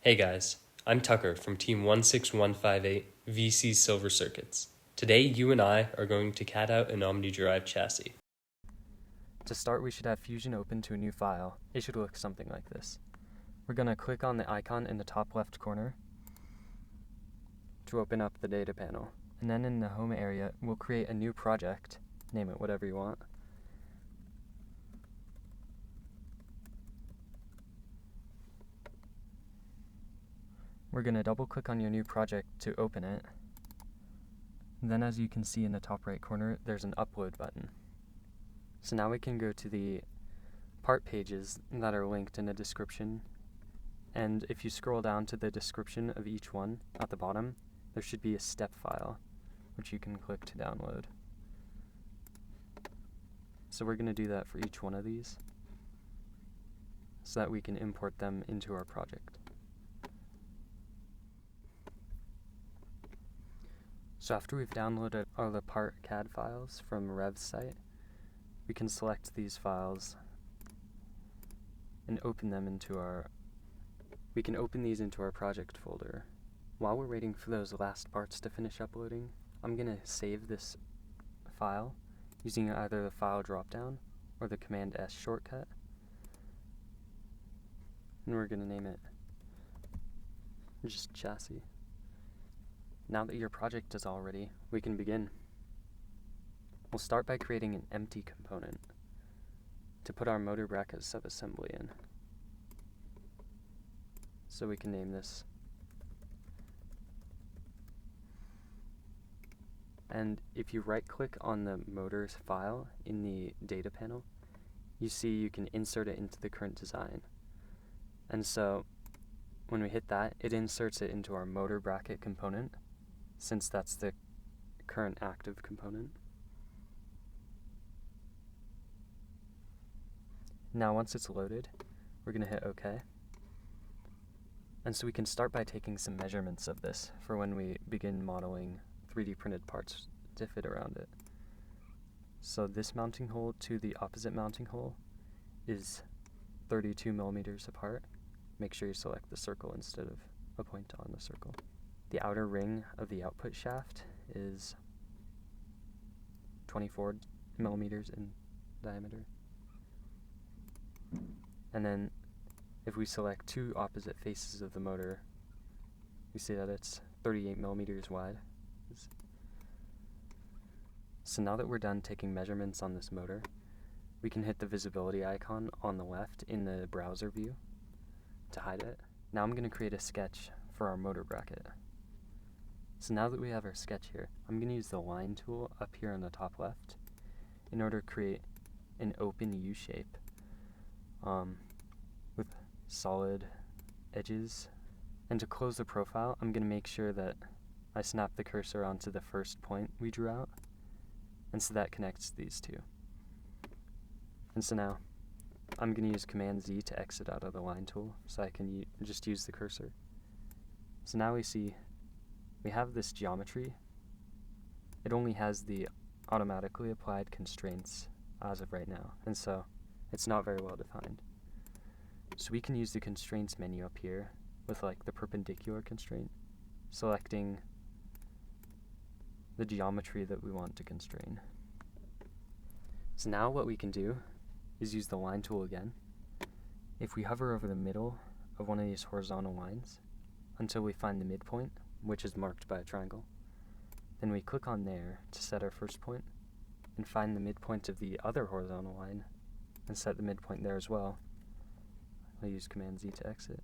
Hey guys, I'm Tucker from Team 16158 VC Silver Circuits. Today you and I are going to CAD out an Omnidrive chassis. To start, we should have Fusion open to a new file. It should look something like this. We're going to click on the icon in the top left corner to open up the data panel. And then in the home area, we'll create a new project, name it whatever you want. We're going to double click on your new project to open it. Then as you can see in the top right corner, there's an upload button. So now we can go to the part pages that are linked in the description. And if you scroll down to the description of each one at the bottom, there should be a step file, which you can click to download. So we're going to do that for each one of these so that we can import them into our project. So after we've downloaded all the part CAD files from Rev's site, we can select these files and open them into our project folder. While we're waiting for those last parts to finish uploading, I'm going to save this file using either the file dropdown or the Command S shortcut. And we're going to name it just chassis. Now that your project is all ready, we can begin. We'll start by creating an empty component to put our motor bracket subassembly in. So we can name this. And if you right-click on the motors file in the data panel, you see you can insert it into the current design. And so when we hit that, it inserts it into our motor bracket component, since that's the current active component. Now once it's loaded, we're going to hit OK. And so we can start by taking some measurements of this for when we begin modeling 3D printed parts to fit around it. So this mounting hole to the opposite mounting hole is 32 millimeters apart. Make sure you select the circle instead of a point on the circle. The outer ring of the output shaft is 24 millimeters in diameter. And then if we select two opposite faces of the motor, we see that it's 38 millimeters wide. So now that we're done taking measurements on this motor, we can hit the visibility icon on the left in the browser view to hide it. Now I'm going to create a sketch for our motor bracket. So now that we have our sketch here, I'm going to use the line tool up here on the top left in order to create an open U shape with solid edges. And to close the profile, I'm going to make sure that I snap the cursor onto the first point we drew out, and so that connects these two. And so now I'm going to use Command Z to exit out of the line tool so I can just use the cursor. So now we see we have this geometry. It only has the automatically applied constraints as of right now, and so it's not very well defined. So we can use the constraints menu up here with like the perpendicular constraint, selecting the geometry that we want to constrain. So now what we can do is use the line tool again. If we hover over the middle of one of these horizontal lines until we find the midpoint, which is marked by a triangle, then we click on there to set our first point and find the midpoint of the other horizontal line and set the midpoint there as well. I'll use Command Z to exit.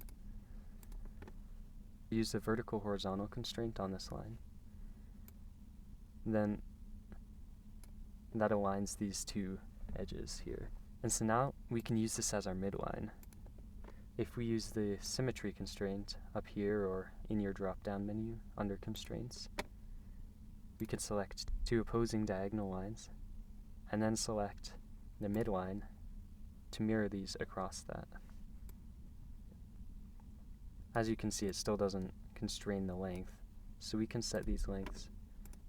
Use the vertical horizontal constraint on this line. Then that aligns these two edges here. And so now we can use this as our midline. If we use the symmetry constraint up here or in your drop-down menu under constraints, we can select two opposing diagonal lines and then select the midline to mirror these across that. As you can see, it still doesn't constrain the length, so we can set these lengths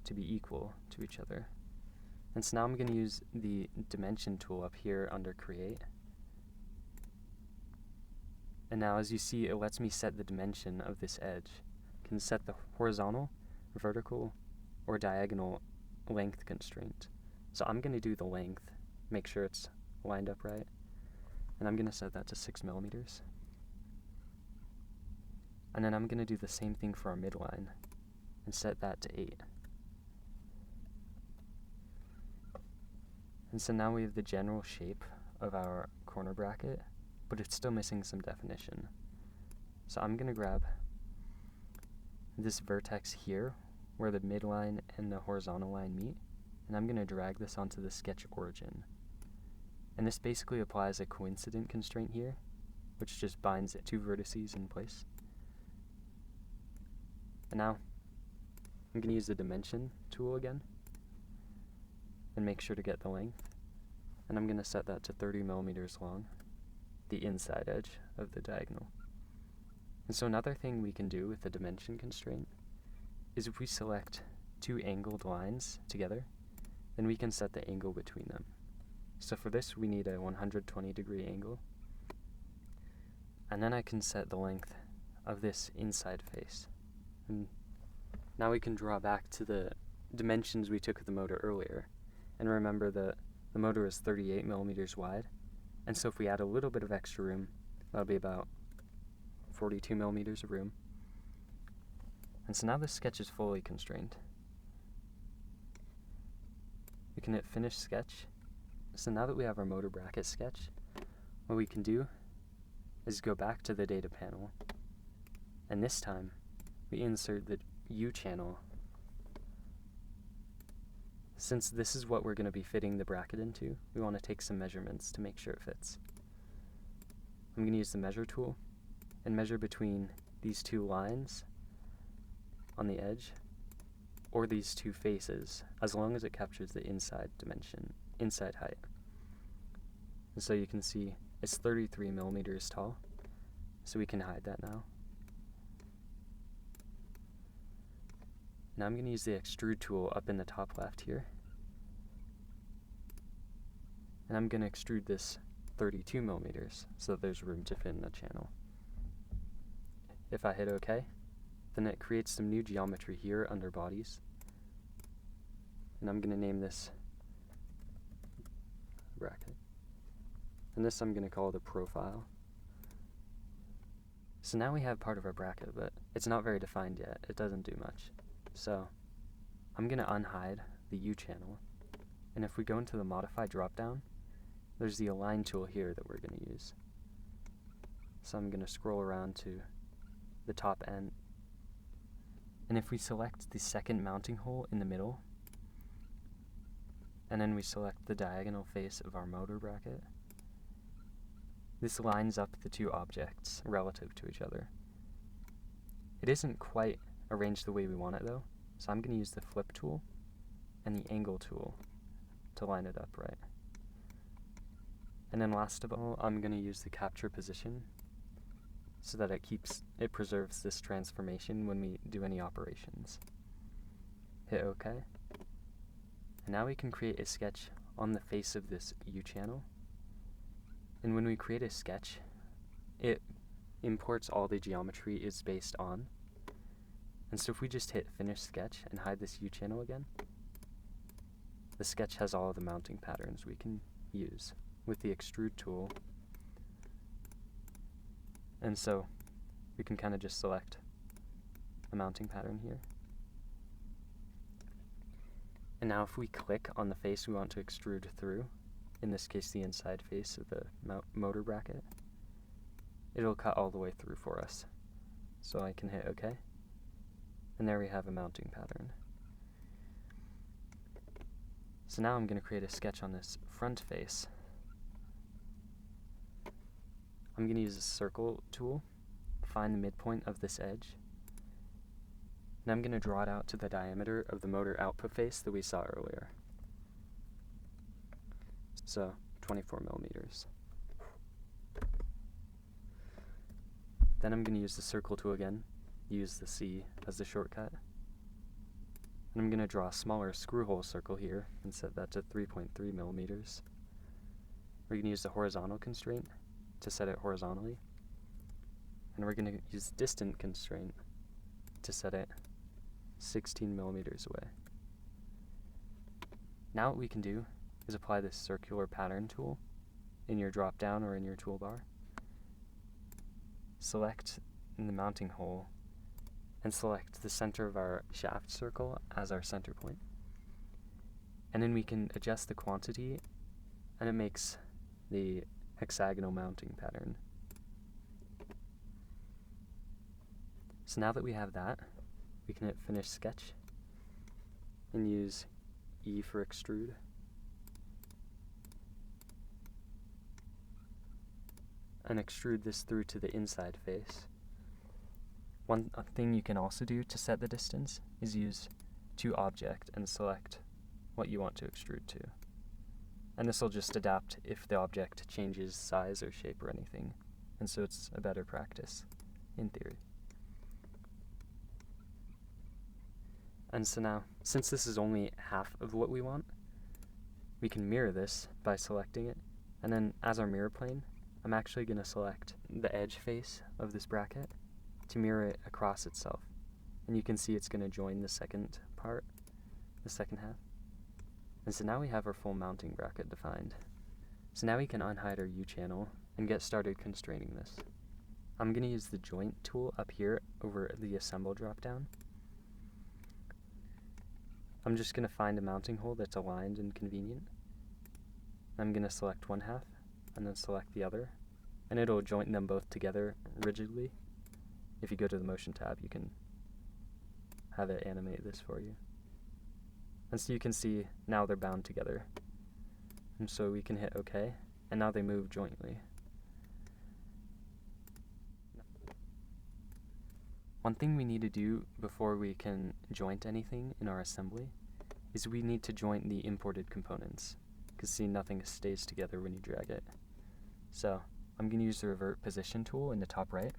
to be equal to each other. And so now I'm going to use the dimension tool up here under Create And now as you see, it lets me set the dimension of this edge. I can set the horizontal, vertical, or diagonal length constraint. So I'm going to do the length, make sure it's lined up right, and I'm going to set that to 6 millimeters. And then I'm going to do the same thing for our midline and set that to 8. And so now we have the general shape of our corner bracket, but it's still missing some definition. So I'm going to grab this vertex here, where the midline and the horizontal line meet, and I'm going to drag this onto the sketch origin. And this basically applies a coincident constraint here, which just binds it two vertices in place. And now I'm going to use the dimension tool again and make sure to get the length. And I'm going to set that to 30 millimeters long, the inside edge of the diagonal. And so another thing we can do with the dimension constraint is if we select two angled lines together, then we can set the angle between them. So for this, we need a 120-degree angle. And then I can set the length of this inside face. And now we can draw back to the dimensions we took of the motor earlier. And remember that the motor is 38 millimeters wide. And so if we add a little bit of extra room, that'll be about 42 millimeters of room. And so now this sketch is fully constrained. We can hit Finish Sketch. So now that we have our motor bracket sketch, what we can do is go back to the data panel, and this time we insert the U channel. Since this is what we're going to be fitting the bracket into, we want to take some measurements to make sure it fits. I'm going to use the measure tool and measure between these two lines on the edge or these two faces, as long as it captures the inside dimension, inside height. And so you can see it's 33 millimeters tall, so we can hide that now. Now I'm going to use the Extrude tool up in the top left here, and I'm going to extrude this 32 millimeters so that there's room to fit in the channel. If I hit OK, then it creates some new geometry here under bodies, and I'm going to name this bracket. And this I'm going to call the profile. So now we have part of our bracket, but it's not very defined yet. It doesn't do much. So I'm going to unhide the U channel, and if we go into the Modify dropdown, there's the Align tool here that we're going to use. So I'm going to scroll around to the top end, and if we select the second mounting hole in the middle, and then we select the diagonal face of our motor bracket, this lines up the two objects relative to each other. It isn't quite arranged the way we want it though, so I'm going to use the Flip tool and the Angle tool to line it up right. And then last of all, I'm going to use the Capture Position so that it preserves this transformation when we do any operations. Hit OK. And now we can create a sketch on the face of this U channel. And when we create a sketch, it imports all the geometry it's based on. And so if we just hit Finish Sketch and hide this U channel again, the sketch has all of the mounting patterns we can use with the Extrude tool. And so we can kind of just select a mounting pattern here. And now if we click on the face we want to extrude through, in this case the inside face of the motor bracket, it'll cut all the way through for us. So I can hit OK, and there we have a mounting pattern. So now I'm going to create a sketch on this front face. I'm going to use the Circle tool, find the midpoint of this edge, and I'm going to draw it out to the diameter of the motor output face that we saw earlier. So 24 millimeters. Then I'm going to use the Circle tool again, use the C as the shortcut, and I'm going to draw a smaller screw hole circle here and set that to 3.3 millimeters. We're going to use the horizontal constraint to set it horizontally. and we're going to use distant constraint to set it 16 millimeters away. Now what we can do is apply this circular pattern tool in your drop down or in your toolbar. Select the mounting hole and select the center of our shaft circle as our center point. And then we can adjust the quantity, and it makes the hexagonal mounting pattern. So now that we have that, we can hit Finish Sketch and use E for Extrude. And extrude this through to the inside face. One thing you can also do to set the distance is use toObject and select what you want to extrude to. And this will just adapt if the object changes size or shape or anything. And so it's a better practice, in theory. And so now, since this is only half of what we want, we can mirror this by selecting it. And then as our mirror plane, I'm actually going to select the edge face of this bracket to mirror it across itself. And you can see it's going to join the second part, the second half. And so now we have our full mounting bracket defined. So now we can unhide our U-channel and get started constraining this. I'm going to use the joint tool up here over the assemble dropdown. I'm just going to find a mounting hole that's aligned and convenient. I'm going to select one half and then select the other, and it'll joint them both together rigidly. If you go to the motion tab, you can have it animate this for you. And so you can see now they're bound together. And so we can hit OK, and now they move jointly. One thing we need to do before we can joint anything in our assembly is we need to joint the imported components, because see, nothing stays together when you drag it. So I'm going to use the revert position tool in the top right,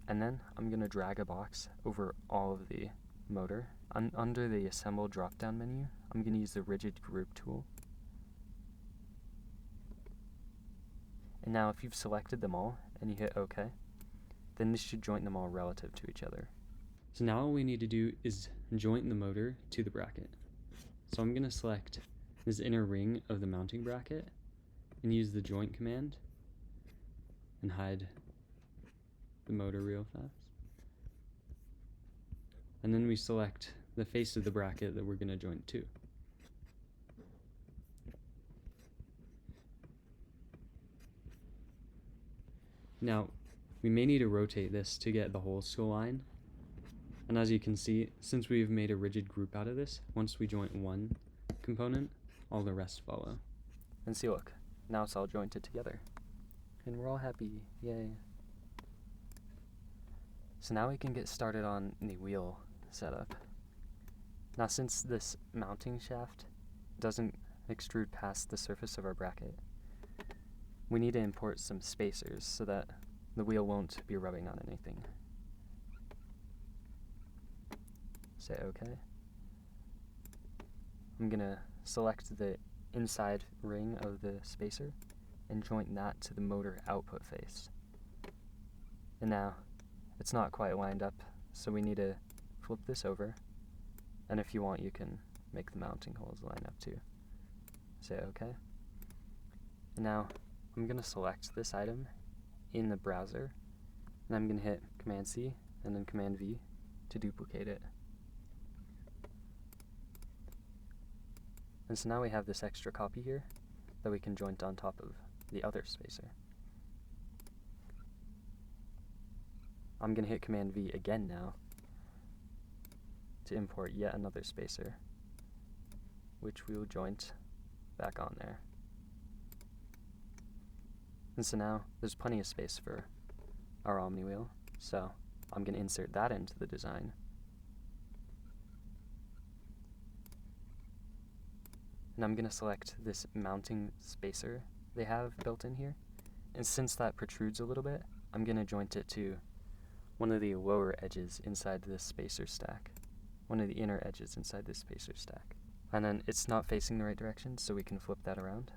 and then I'm going to drag a box over all of the motor. Under the assemble drop-down menu, I'm going to use the rigid group tool. And now if you've selected them all and you hit OK, then this should joint them all relative to each other. So now all we need to do is joint the motor to the bracket. So I'm going to select this inner ring of the mounting bracket and use the joint command and hide the motor real fast. And then we select the face of the bracket that we're going to joint to. Now, we may need to rotate this to get the holes to align. And as you can see, since we've made a rigid group out of this, once we joint one component, all the rest follow. And see, look, now it's all jointed together. And we're all happy, yay. So now we can get started on the wheel setup. Now since this mounting shaft doesn't extrude past the surface of our bracket, we need to import some spacers so that the wheel won't be rubbing on anything. Say OK. I'm going to select the inside ring of the spacer and joint that to the motor output face. And now it's not quite lined up, so we need to flip this over, and if you want you can make the mounting holes line up too. Say OK. And now I'm going to select this item in the browser, and I'm going to hit Command C and then Command V to duplicate it. And so now we have this extra copy here that we can joint on top of the other spacer. I'm going to hit Command V again now to import yet another spacer, which we will joint back on there. And so now there's plenty of space for our omniwheel, so I'm going to insert that into the design. And I'm going to select this mounting spacer they have built in here. And since that protrudes a little bit, I'm going to joint it to one of the lower edges inside this spacer stack. One of the inner edges inside this spacer stack. And then it's not facing the right direction, so we can flip that around.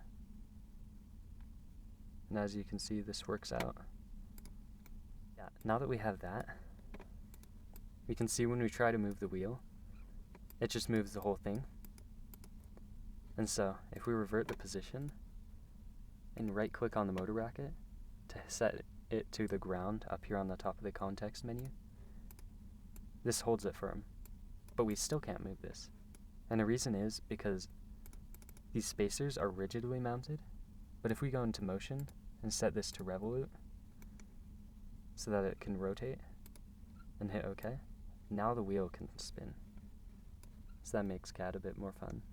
And as you can see, this works out. Yeah, now that we have that, we can see when we try to move the wheel, it just moves the whole thing. And so, if we revert the position and right-click on the motor bracket to set it to the ground up here on the top of the context menu, this holds it firm. But we still can't move this. And the reason is because these spacers are rigidly mounted, but if we go into motion and set this to revolute so that it can rotate and hit OK, now the wheel can spin. So that makes CAD a bit more fun.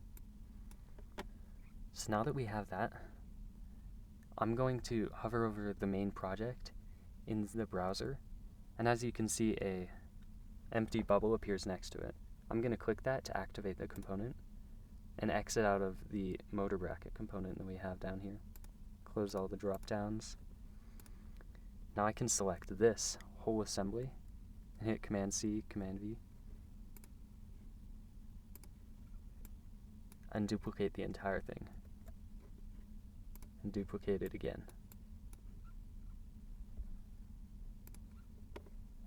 So now that we have that, I'm going to hover over the main project in the browser, and as you can see, a empty bubble appears next to it. I'm going to click that to activate the component and exit out of the motor bracket component that we have down here. Close all the drop downs. Now I can select this whole assembly and hit Command C, Command V, and duplicate the entire thing. And duplicate it again.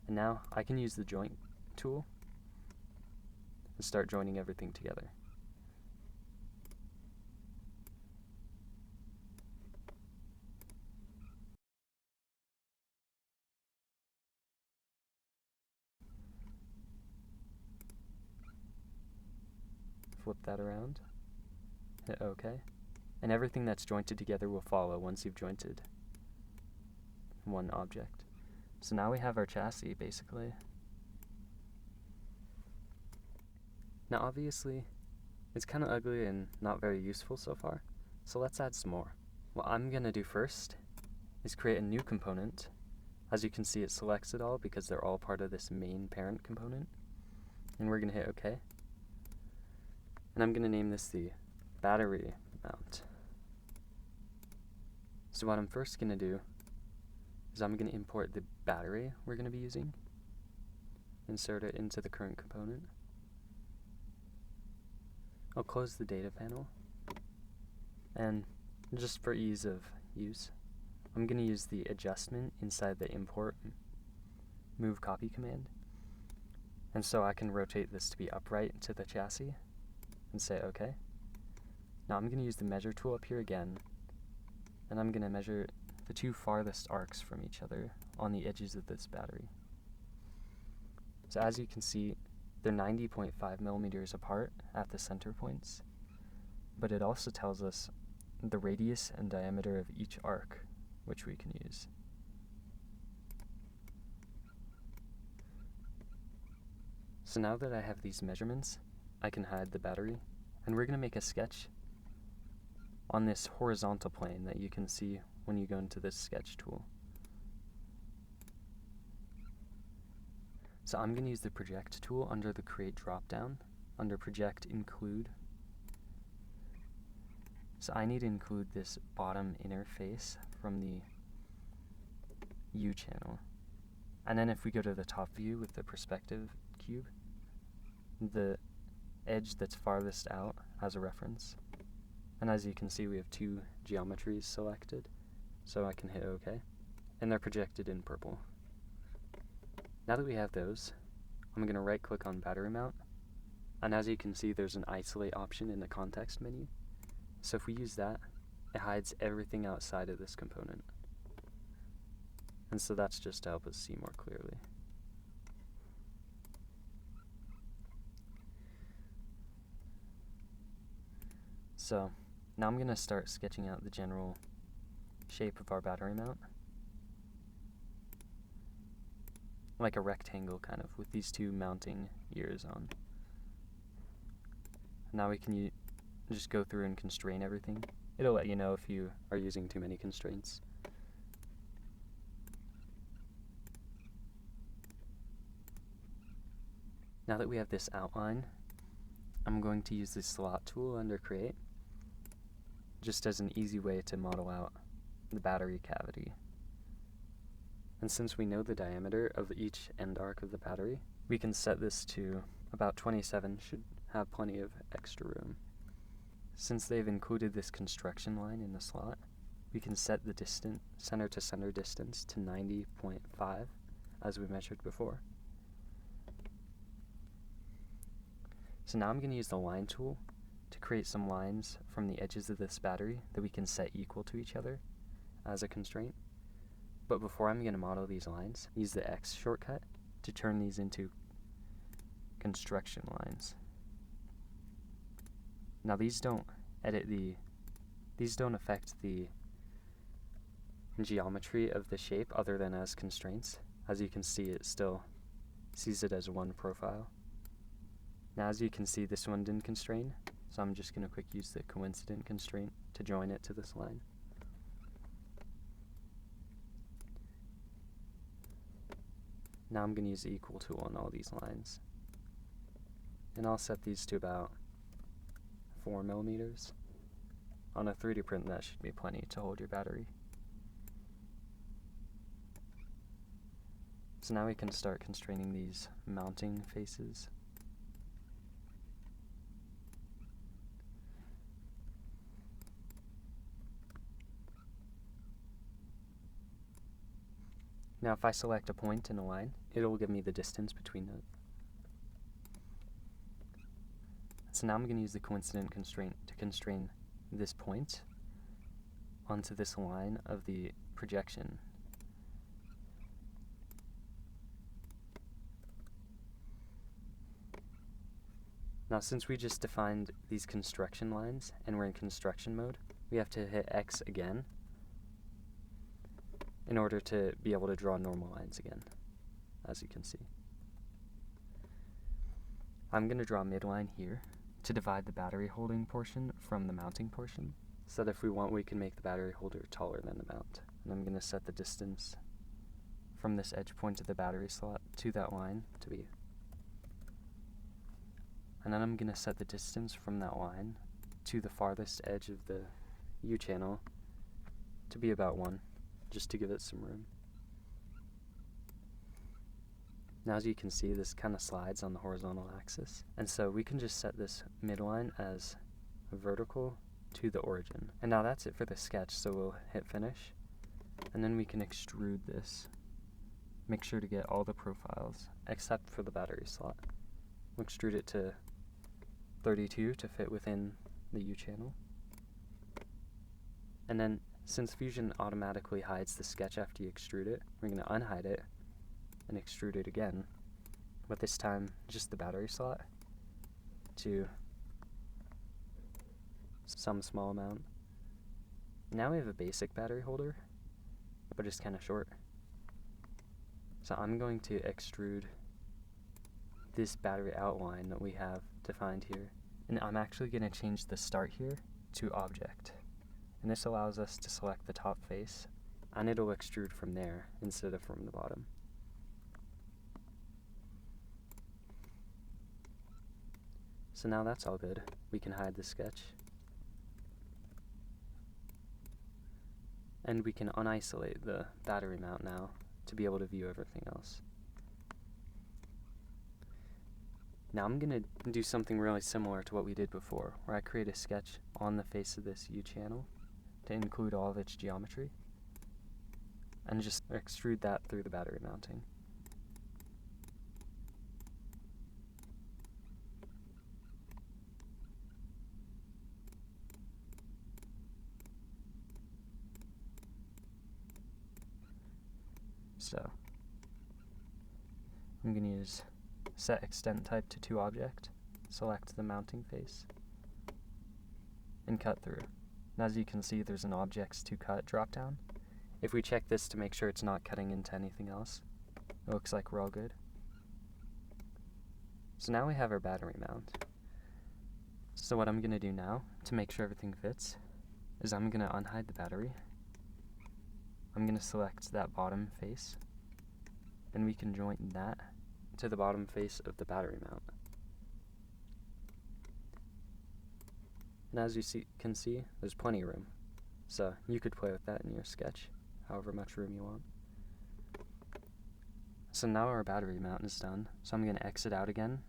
And now I can use the joint tool and start joining everything together. Flip that around, hit OK, and everything that's jointed together will follow once you've jointed one object. So now we have our chassis, basically. Now obviously, it's kind of ugly and not very useful so far, so let's add some more. What I'm going to do first is create a new component. As you can see, it selects it all because they're all part of this main parent component. And we're going to hit OK. And I'm going to name this the battery mount. So what I'm first going to do is I'm going to import the battery we're going to be using, insert it into the current component. I'll close the data panel, and just for ease of use, I'm going to use the adjustment inside the import move copy command. And so I can rotate this to be upright to the chassis and say OK. Now I'm going to use the measure tool up here again, and I'm going to measure the two farthest arcs from each other on the edges of this battery. So as you can see, they're 90.5 millimeters apart at the center points, but it also tells us the radius and diameter of each arc, which we can use. So now that I have these measurements, I can hide the battery, and we're going to make a sketch on this horizontal plane that you can see when you go into this sketch tool. So I'm going to use the project tool under the create dropdown, under project include. So I need to include this bottom interface from the U channel. And then if we go to the top view with the perspective cube, the edge that's farthest out as a reference. And as you can see, we have two geometries selected, so I can hit OK, and they're projected in purple. Now that we have those, I'm going to right click on battery mount, and as you can see, there's an isolate option in the context menu. So if we use that, it hides everything outside of this component. And so that's just to help us see more clearly. So now I'm going to start sketching out the general shape of our battery mount. Like a rectangle kind of, with these two mounting ears on. Now we can just go through and constrain everything. It'll let you know if you are using too many constraints. Now that we have this outline, I'm going to use the slot tool under create, just as an easy way to model out the battery cavity. And since we know the diameter of each end arc of the battery, we can set this to about 27, should have plenty of extra room. Since they've included this construction line in the slot, we can set the center to center distance to 90.5, as we measured before. So now I'm going to use the line tool to create some lines from the edges of this battery that we can set equal to each other as a constraint. But before I'm going to model these lines, use the X shortcut to turn these into construction lines. Now these don't affect the geometry of the shape other than as constraints. As you can see, it still sees it as one profile. Now as you can see, this one didn't constrain, so I'm just going to quick use the coincident constraint to join it to this line. Now I'm going to use the equal tool on all these lines. And I'll set these to about 4 millimeters. On a 3D print, that should be plenty to hold your battery. So now we can start constraining these mounting faces. Now if I select a point in a line, it'll give me the distance between them. So now I'm going to use the coincident constraint to constrain this point onto this line of the projection. Now since we just defined these construction lines and we're in construction mode, we have to hit X again in order to be able to draw normal lines again, as you can see. I'm going to draw a midline here to divide the battery holding portion from the mounting portion, so that if we want, we can make the battery holder taller than the mount. And I'm going to set the distance from this edge point of the battery slot to that line to be, and then I'm going to set the distance from that line to the farthest edge of the U channel to be about 1, just to give it some room. Now as you can see, this kind of slides on the horizontal axis, and so we can just set this midline as vertical to the origin. And now that's it for the sketch, so we'll hit finish, and then we can extrude this. Make sure to get all the profiles, except for the battery slot. We'll extrude it to 32 to fit within the U channel. And then, since Fusion automatically hides the sketch after you extrude it, we're going to unhide it and extrude it again, but this time just the battery slot to some small amount. Now we have a basic battery holder, but it's kind of short. So I'm going to extrude this battery outline that we have defined here, and I'm actually going to change the start here to object. And this allows us to select the top face, and it'll extrude from there instead of from the bottom. So now that's all good. We can hide the sketch. And we can unisolate the battery mount now to be able to view everything else. Now I'm going to do something really similar to what we did before, where I create a sketch on the face of this U channel to include all of its geometry, and just extrude that through the battery mounting. So I'm going to use set extent type to toObject, select the mounting face, and cut through. And as you can see, there's an objects to cut dropdown. If we check this to make sure it's not cutting into anything else, it looks like we're all good. So now we have our battery mount. So what I'm going to do now to make sure everything fits is I'm going to unhide the battery. I'm going to select that bottom face, and we can join that to the bottom face of the battery mount. And as you can see, there's plenty of room. So you could play with that in your sketch, however much room you want. So now our battery mount is done. So I'm going to exit out again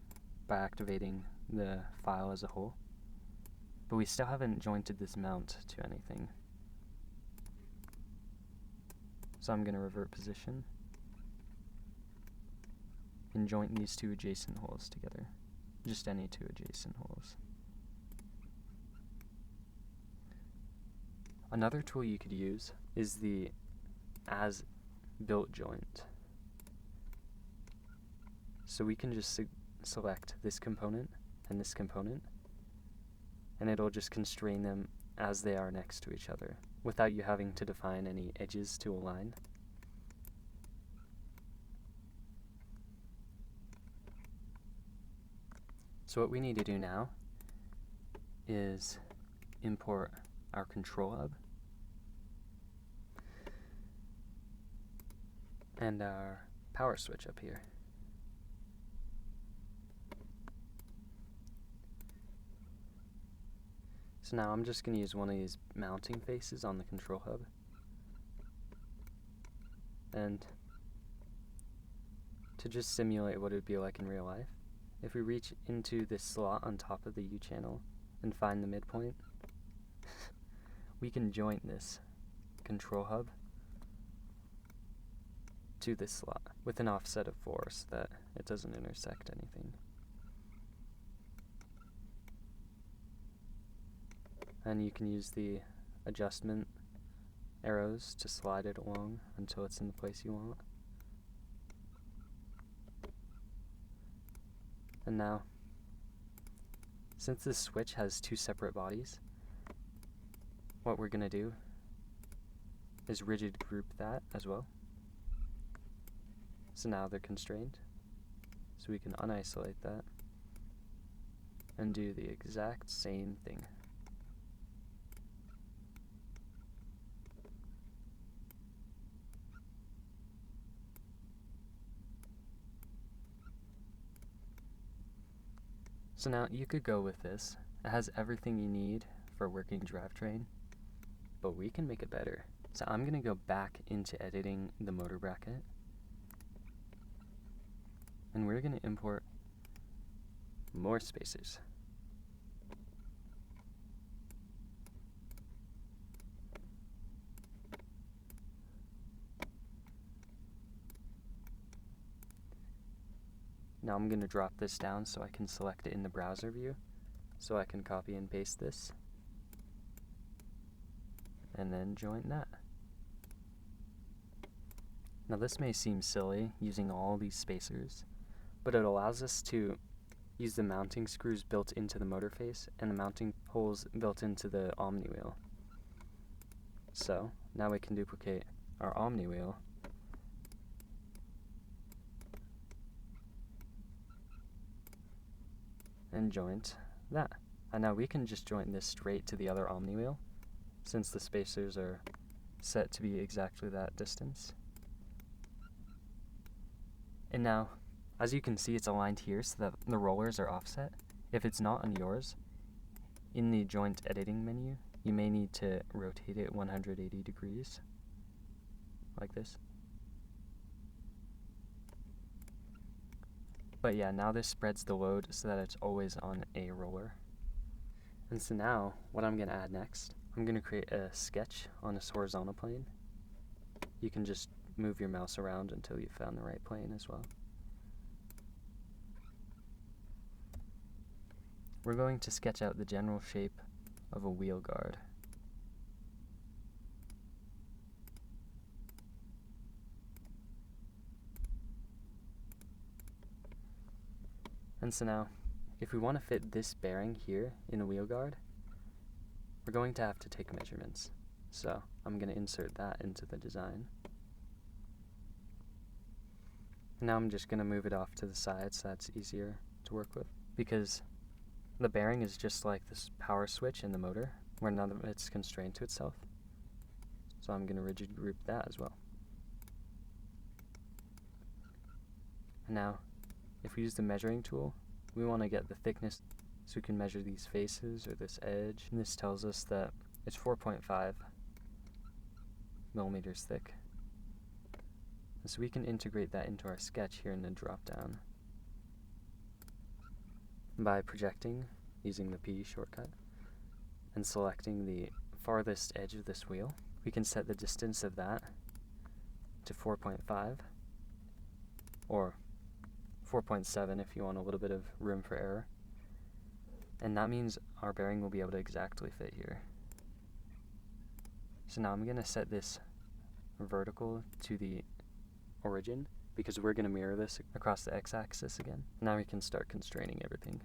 by activating the file as a whole. But we still haven't jointed this mount to anything. So I'm going to revert position. and joint these two adjacent holes together. Just any two adjacent holes. Another tool you could use is the as-built joint. So we can just select this component and this component, and it'll just constrain them as they are next to each other, without you having to define any edges to align. So what we need to do now is import our control hub and our power switch up here. So now I'm just going to use one of these mounting faces on the control hub. And to just simulate what it would be like in real life, if we reach into this slot on top of the U channel and find the midpoint, we can joint this control hub to this slot with an offset of 4 so that it doesn't intersect anything. And you can use the adjustment arrows to slide it along until it's in the place you want. And now, since this switch has 2 separate bodies, what we're going to do is rigid group that as well. So now they're constrained. So we can unisolate that and do the exact same thing. So now you could go with this. It has everything you need for a working drivetrain, but we can make it better. So I'm going to go back into editing the motor bracket, and we're going to import more spacers. Now I'm going to drop this down so I can select it in the browser view, so I can copy and paste this, and then join that. Now this may seem silly using all these spacers, but it allows us to use the mounting screws built into the motor face and the mounting holes built into the omniwheel. So now we can duplicate our omniwheel and joint that. And now we can just joint this straight to the other omniwheel, since the spacers are set to be exactly that distance. And now, as you can see, it's aligned here so that the rollers are offset. If it's not on yours, in the joint editing menu, you may need to rotate it 180 degrees, like this. But yeah, now this spreads the load so that it's always on a roller. And so now, what I'm going to add next, I'm going to create a sketch on this horizontal plane. You can just move your mouse around until you found the right plane as well. We're going to sketch out the general shape of a wheel guard. And so now, if we want to fit this bearing here in a wheel guard, we're going to have to take measurements. So I'm going to insert that into the design. And now I'm just going to move it off to the side so that's easier to work with, because the bearing is just like this power switch in the motor, where none of it's constrained to itself. So I'm going to rigid group that as well. And now, if we use the measuring tool, we want to get the thickness so we can measure these faces or this edge. And this tells us that it's 4.5 millimeters thick. And so we can integrate that into our sketch here in the drop down by projecting using the P shortcut and selecting the farthest edge of this wheel. We can set the distance of that to 4.5 or 4.7 if you want a little bit of room for error. And that means our bearing will be able to exactly fit here. So now I'm going to set this vertical to the origin because we're going to mirror this across the x-axis again. Now we can start constraining everything.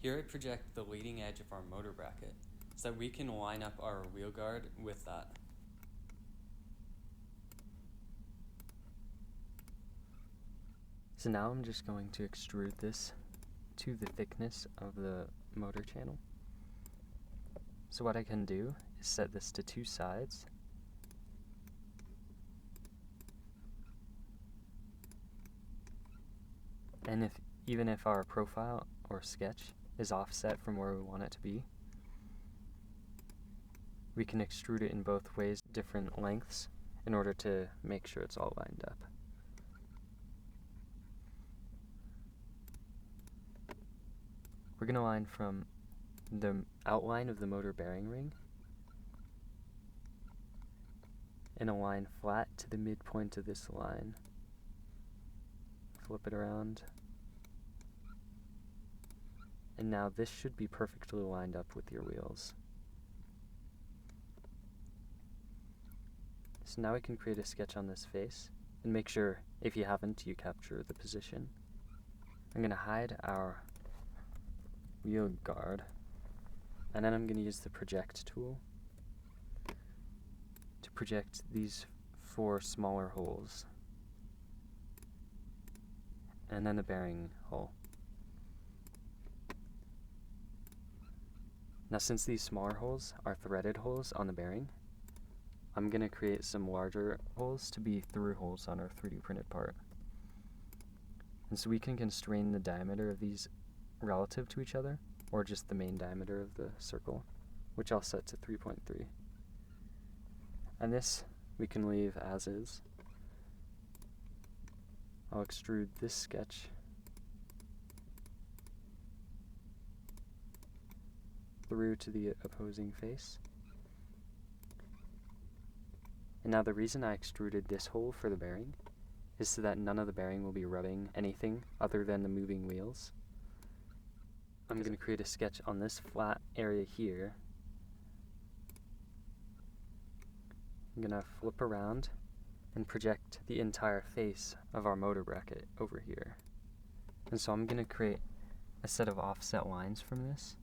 Here I project the leading edge of our motor bracket so that we can line up our wheel guard with that. So now I'm just going to extrude this to the thickness of the motor channel. So what I can do is set this to 2 sides. And even if our profile or sketch is offset from where we want it to be, we can extrude it in both ways, different lengths, in order to make sure it's all lined up. We're going to line from the outline of the motor bearing ring and a line flat to the midpoint of this line. Flip it around. And now this should be perfectly lined up with your wheels. So now we can create a sketch on this face and make sure, if you haven't, you capture the position. I'm going to hide our wheel guard, and then I'm going to use the project tool to project these 4 smaller holes, and then the bearing hole. Now since these smaller holes are threaded holes on the bearing, I'm going to create some larger holes to be through holes on our 3D printed part. And so we can constrain the diameter of these relative to each other, or just the main diameter of the circle, which I'll set to 3.3. And this we can leave as is. I'll extrude this sketch through to the opposing face. And now the reason I extruded this hole for the bearing is so that none of the bearing will be rubbing anything other than the moving wheels. I'm going to create a sketch on this flat area here. I'm going to flip around and project the entire face of our motor bracket over here. And so I'm going to create a set of offset lines from this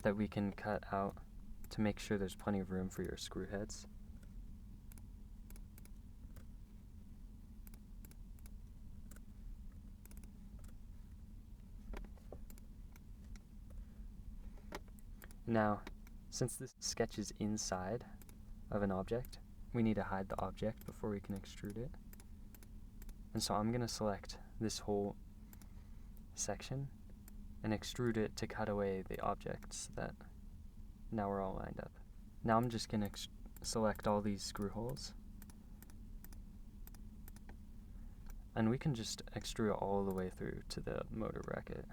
that we can cut out to make sure there's plenty of room for your screw heads. Now, since this sketch is inside of an object, we need to hide the object before we can extrude it. And so I'm going to select this whole section and extrude it to cut away the objects that now we're all lined up. Now I'm just going to select all these screw holes, and we can just extrude all the way through to the motor bracket.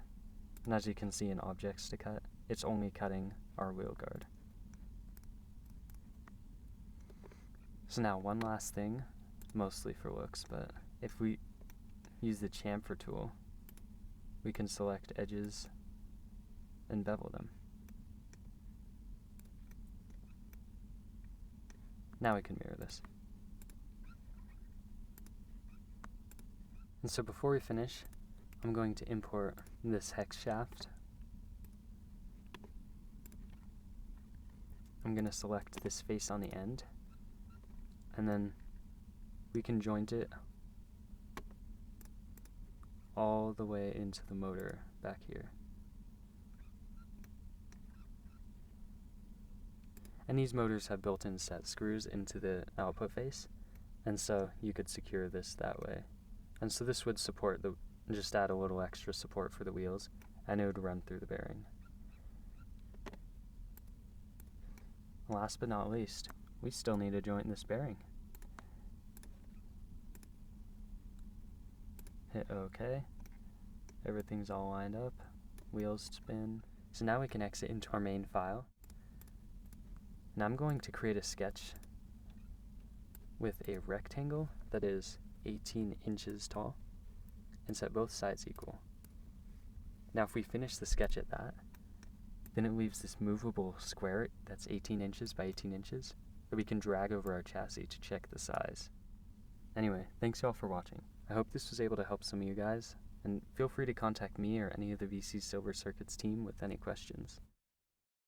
And as you can see in objects to cut, it's only cutting our wheel guard. So now one last thing, mostly for looks, but if we use the chamfer tool, we can select edges and bevel them. Now we can mirror this. And so before we finish, I'm going to import this hex shaft I'm going to select this face on the end, and then we can joint it all the way into the motor back here. And these motors have built-in set screws into the output face, and so you could secure this that way. And so this would support just add a little extra support for the wheels, and it would run through the bearing. Last but not least, we still need to joint this bearing. Hit OK. Everything's all lined up. Wheels spin. So now we can exit into our main file. And I'm going to create a sketch with a rectangle that is 18 inches tall and set both sides equal. Now if we finish the sketch at that, then it leaves this movable square that's 18 inches by 18 inches that we can drag over our chassis to check the size. Anyway, thanks y'all for watching. I hope this was able to help some of you guys, and feel free to contact me or any of the VC Silver Circuits team with any questions.